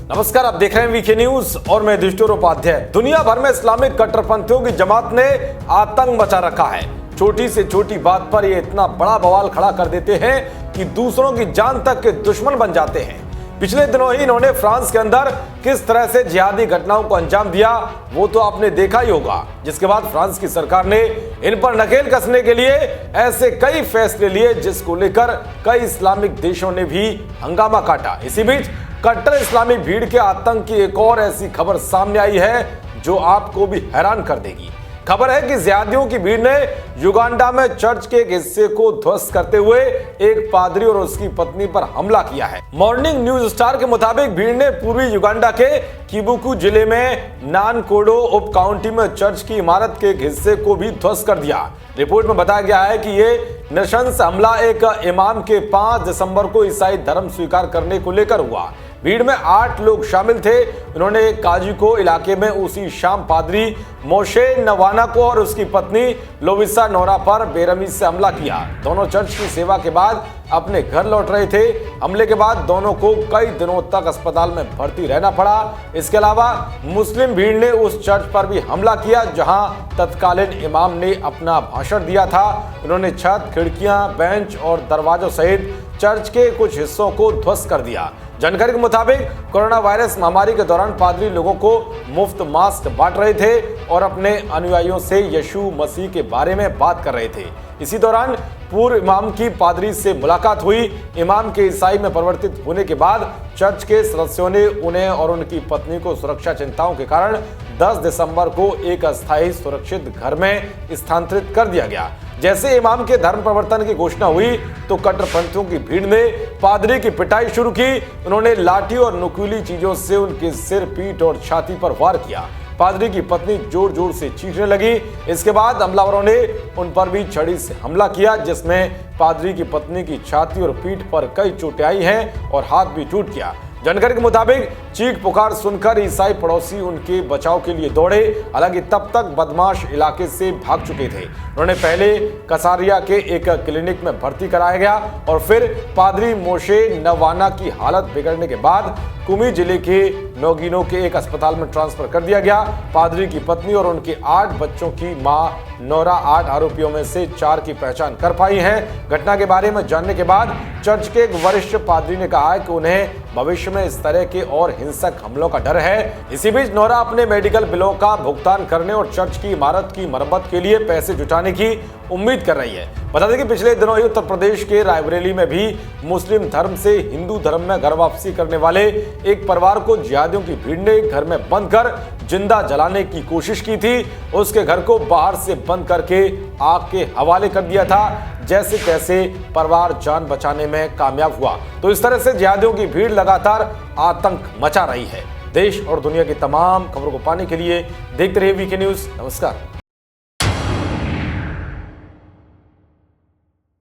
नमस्कार, आप देख रहे हैं वीके न्यूज और मैं युधिष्ठिर उपाध्याय। दुनिया भर में इस्लामिक कट्टरपंथियों की जमात ने आतंक मचा रखा है। छोटी से छोटी बात पर ये इतना बड़ा बवाल खड़ा कर देते हैं कि दूसरों की जान तक के दुश्मन बन जाते हैं। पिछले दिनों ही इन्होंने फ्रांस के अंदर किस तरह से जिहादी घटनाओं को अंजाम दिया वो तो आपने देखा ही होगा, जिसके बाद फ्रांस की सरकार ने इन पर नकेल कसने के लिए ऐसे कई फैसले लिए जिसको लेकर कई इस्लामिक देशों ने भी हंगामा काटा। इसी बीच कट्टर इस्लामी भीड़ के आतंक की एक और ऐसी खबर सामने आई है जो आपको भी हैरान कर देगी। खबर है कि जिहादियों की भीड़ ने युगांडा में चर्च के एक हिस्से को ध्वस्त करते हुए एक पादरी और उसकी पत्नी पर हमला किया है। मॉर्निंग न्यूज स्टार के मुताबिक भीड़ ने पूर्वी युगांडा के किबुकू जिले में नानकोडो उप काउंटी में चर्च की इमारत के एक हिस्से को भी ध्वस्त कर दिया। रिपोर्ट में बताया गया है कि ये नृशंस हमला एक इमाम के 5 दिसंबर को ईसाई धर्म स्वीकार करने को लेकर हुआ। भीड़ में 8 लोग शामिल थे। उन्होंने काजी को इलाके में उसी शाम पादरी मोशे नवाना को और उसकी पत्नी लोविसा नोरा पर बेरहमी से हमला किया। दोनों चर्च की सेवा के बाद अपने घर लौट रहे थे। हमले के बाद दोनों को कई दिनों तक अस्पताल में भर्ती रहना पड़ा। इसके अलावा मुस्लिम भीड़ ने उस चर्च पर भी हमला किया जहां तत्कालीन इमाम ने अपना भाषण दिया था। उन्होंने छत, खिड़कियां, बेंच और दरवाजों सहित चर्च के कुछ हिस्सों को ध्वस्त कर दिया। जानकारी के मुताबिक कोरोना वायरस महामारी के दौरान पादरी लोगों को मुफ्त मास्क बांट रहे थे और अपने अनुयायियों से यीशु मसीह के बारे में बात कर रहे थे। इसी दौरान पूर्व इमाम की पादरी से मुलाकात हुई। इमाम के ईसाई में परिवर्तित होने के बाद चर्च के सदस्यों ने उन्हें और उनकी पत्नी को सुरक्षा चिंताओं के कारण 10 दिसंबर को एक अस्थायी सुरक्षित घर में स्थानांतरित कर दिया गया। जैसे इमाम के धर्म परिवर्तन की घोषणा हुई तो कट्टरपंथियों की भीड़ ने पादरी की पिटाई शुरू की। उन्होंने लाठी और नुकीली चीजों से उनके सिर, पीठ और छाती पर वार किया। पादरी की पत्नी जोर जोर से चीखने लगी। इसके बाद हमलावरों ने उन पर भी छड़ी से हमला किया, जिसमें पादरी की पत्नी की छाती और पीठ पर कई चोटें आई हैं और हाथ भी टूट गया। जानकारी के मुताबिक चीख पुकार सुनकर ईसाई पड़ोसी उनके बचाव के लिए दौड़े। हालांकि तब तक बदमाश इलाके से भाग चुके थे। उन्होंने पहले कसारिया के एक क्लिनिक में भर्ती कराया गया और फिर पादरी मोशे नवाना की हालत बिगड़ने के बाद कुमी जिले के नोगिनो के एक अस्पताल में ट्रांसफर कर दिया गया। पादरी की पत्नी और उनके 8 बच्चों की मां नोरा 8 आरोपियों में से 4 की पहचान कर पाई है। घटना के बारे में जानने के बाद चर्च के एक वरिष्ठ पादरी ने कहा है कि उन्हें भविष्य में इस तरह के और हिंसक हमलों का डर है। इसी बीच नोरा अपने मेडिकल बिलों का भुगतान करने और चर्च की इमारत की मरम्मत के लिए पैसे जुटाने की उम्मीद कर रही है। बता दें कि पिछले दिनों ही उत्तर प्रदेश के रायबरेली में भी मुस्लिम धर्म से हिंदू धर्म में घर वापसी करने वाले एक परिवार को जिहादियों की भीड़ ने घर में बंद कर जिंदा जलाने की कोशिश की थी। उसके घर को बाहर से बंद करके आग के हवाले कर दिया था। जैसे तैसे परिवार जान बचाने में कामयाब हुआ। तो इस तरह से जिहादियों की भीड़ लगातार आतंक मचा रही है। देश और दुनिया की तमाम खबरों को पाने के लिए देखते रहिए वीके न्यूज। नमस्कार।